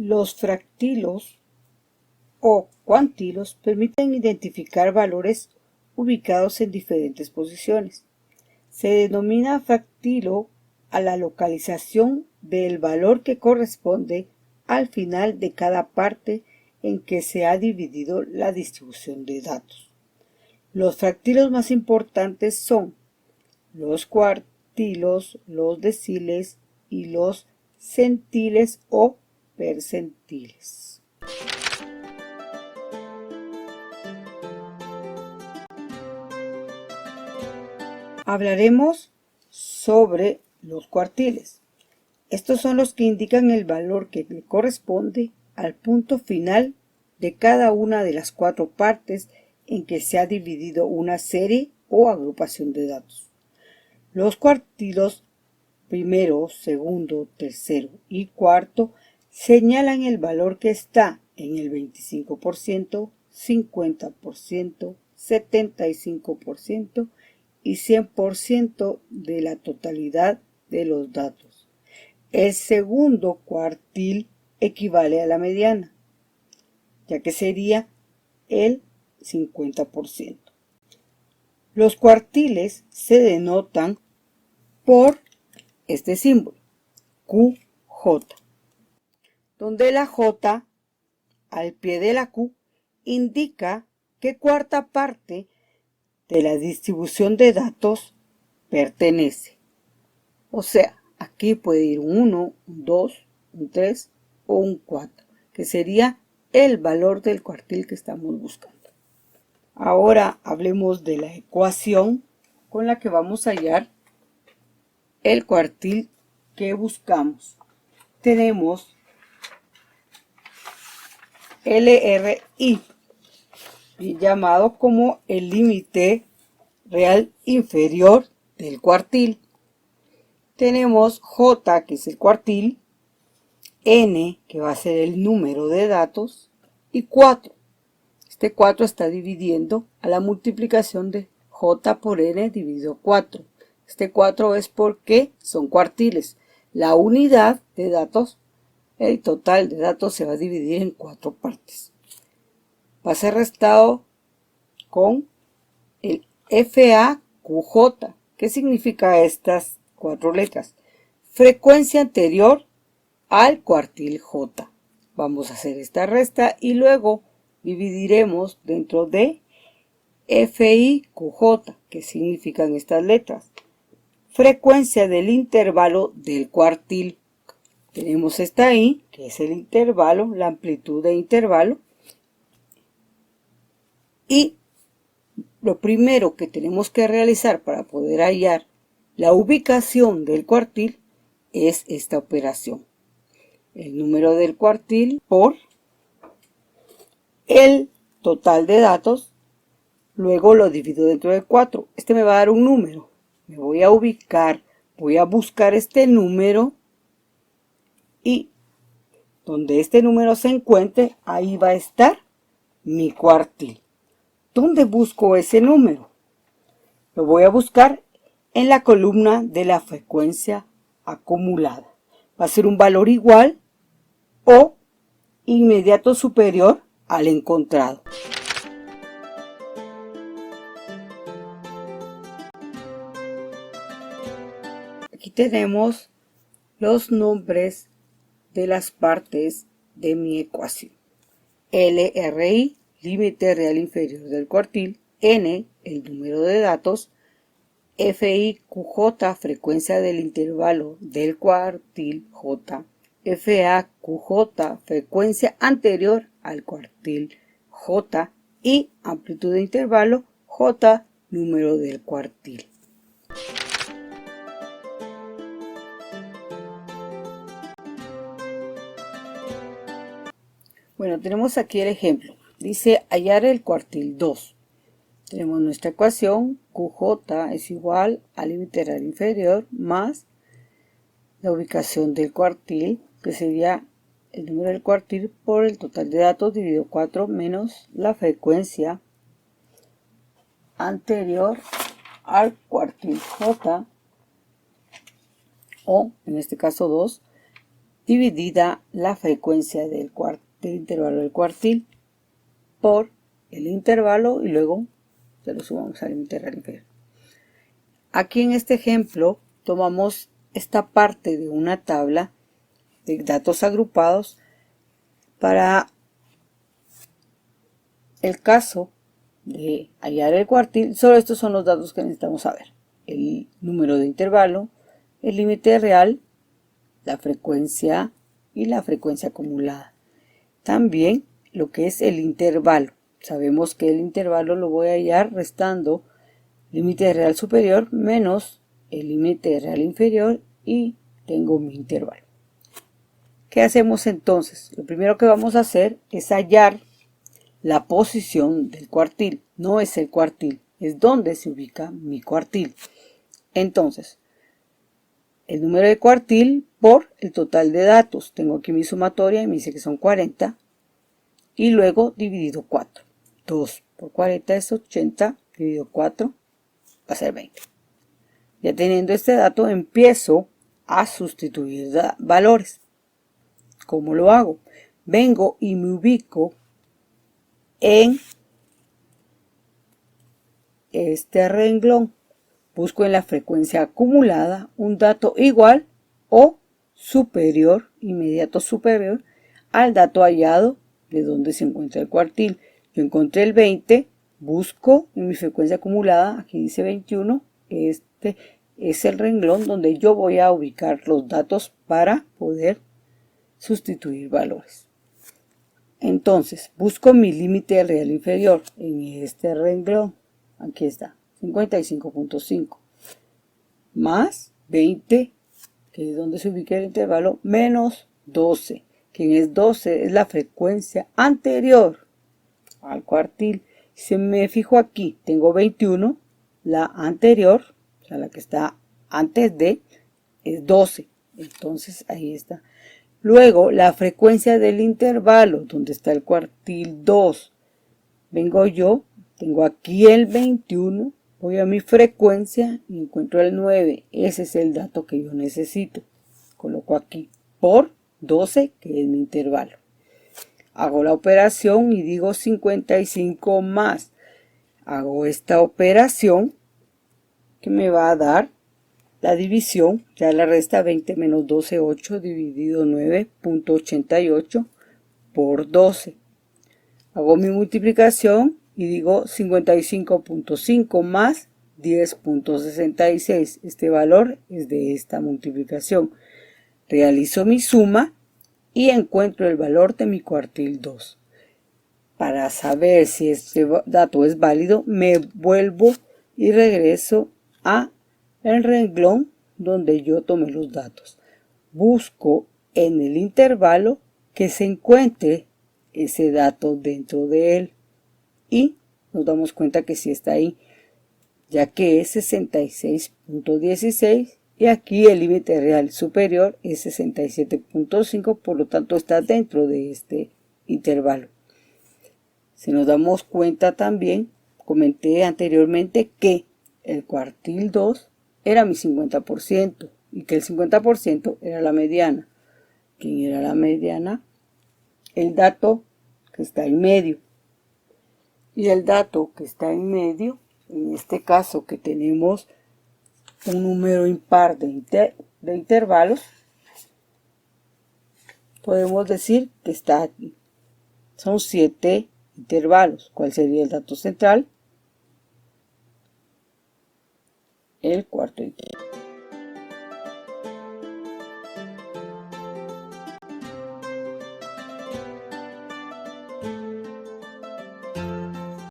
Los fractilos o cuantilos permiten identificar valores ubicados en diferentes posiciones. Se denomina fractilo a la localización del valor que corresponde al final de cada parte en que se ha dividido la distribución de datos. Los fractilos más importantes son los cuartilos, los deciles y los centiles o percentiles. Hablaremos sobre los cuartiles. Estos son los que indican el valor que le corresponde al punto final de cada una de las 4 partes en que se ha dividido una serie o agrupación de datos. Los cuartilos primero, segundo, tercero y cuarto señalan el valor que está en el 25%, 50%, 75% y 100% de la totalidad de los datos. El segundo cuartil equivale a la mediana, ya que sería el 50%. Los cuartiles se denotan por este símbolo, QJ, donde la J al pie de la Q indica qué cuarta parte de la distribución de datos pertenece. O sea, aquí puede ir un 1, un 2, un 3 o un 4, que sería el valor del cuartil que estamos buscando. Ahora hablemos de la ecuación con la que vamos a hallar el cuartil que buscamos. Tenemos LRI, llamado como el límite real inferior del cuartil. Tenemos J, que es el cuartil, N, que va a ser el número de datos, y 4. Este 4 está dividiendo a la multiplicación de J por N dividido 4. Este 4 es porque son cuartiles. La unidad de datos, el total de datos se va a dividir en 4 partes. Va a ser restado con el FAQJ. ¿Qué significa estas 4 letras? Frecuencia anterior al cuartil J. Vamos a hacer esta resta y luego dividiremos dentro de FIQJ. ¿Qué significan estas letras? Frecuencia del intervalo del cuartil. Tenemos esta I, que es el intervalo, la amplitud de intervalo. Y lo primero que tenemos que realizar para poder hallar la ubicación del cuartil es esta operación. El número del cuartil por el total de datos, luego lo divido dentro de 4. Este me va a dar un número. Me voy a ubicar, voy a buscar este número y donde este número se encuentre, ahí va a estar mi cuartil. ¿Dónde busco ese número? Lo voy a buscar en la columna de la frecuencia acumulada. Va a ser un valor igual o inmediato superior al encontrado. Aquí tenemos los nombres de las partes de mi ecuación. LRI, límite real inferior del cuartil. N, el número de datos. FIQJ, frecuencia del intervalo del cuartil J. FAQJ, frecuencia anterior al cuartil J. Y amplitud de intervalo J, número del cuartil. Bueno, tenemos aquí el ejemplo. Dice hallar el cuartil 2. Tenemos nuestra ecuación, QJ es igual al límite real inferior más la ubicación del cuartil, que sería el número del cuartil por el total de datos dividido 4 menos la frecuencia anterior al cuartil J, o en este caso 2, dividida la frecuencia del intervalo del cuartil por el intervalo y luego se lo sumamos al límite real inferior. Aquí en este ejemplo tomamos esta parte de una tabla de datos agrupados para el caso de hallar el cuartil. Solo estos son los datos que necesitamos saber: el número de intervalo, el límite real, la frecuencia y la frecuencia acumulada. También lo que es el intervalo. Sabemos que el intervalo lo voy a hallar restando límite real superior menos el límite real inferior y tengo mi intervalo. ¿Qué hacemos entonces? Lo primero que vamos a hacer es hallar la posición del cuartil. No es el cuartil, es donde se ubica mi cuartil. Entonces, el número de cuartil por el total de datos. Tengo aquí mi sumatoria y me dice que son 40. Y luego dividido 4. 2 por 40 es 80, dividido 4 va a ser 20. Ya teniendo este dato, empiezo a sustituir valores. ¿Cómo lo hago? Vengo y me ubico en este renglón. Busco en la frecuencia acumulada un dato igual o superior, inmediato superior, al dato hallado de donde se encuentra el cuartil. Yo encontré el 20, busco en mi frecuencia acumulada, aquí dice 21, este es el renglón donde yo voy a ubicar los datos para poder sustituir valores. Entonces, busco mi límite real inferior en este renglón. Aquí está, 55.5 más 20, que es donde se ubica el intervalo, menos 12, que es 12, es la frecuencia anterior al cuartil. Si me fijo aquí, tengo 21, la anterior, o sea, la que está antes de, es 12. Entonces, ahí está. Luego, la frecuencia del intervalo, donde está el cuartil 2. Vengo yo, tengo aquí el 21, voy a mi frecuencia y encuentro el 9. Ese es el dato que yo necesito. Coloco aquí por 12, que es mi intervalo. Hago la operación y digo 55 más. Hago esta operación que me va a dar la división, ya la resta 20 menos 12, 8, dividido 9.88 por 12. Hago mi multiplicación y digo 55.5 más 10.66. Este valor es de esta multiplicación. Realizo mi suma y encuentro el valor de mi cuartil 2. Para saber si este dato es válido, me vuelvo y regreso a el renglón donde yo tomé los datos. Busco en el intervalo que se encuentre ese dato dentro de él y nos damos cuenta que sí está ahí, ya que es 66.16 y aquí el límite real superior es 67.5, por lo tanto está dentro de este intervalo. Si nos damos cuenta también, comenté anteriormente que el cuartil 2 era mi 50% y que el 50% era la mediana. ¿Quién era la mediana? El dato que está en medio. Y el dato que está en medio, en este caso que tenemos un número impar de intervalos, podemos decir que está aquí. Son 7 intervalos. ¿Cuál sería el dato central? El cuarto intervalo.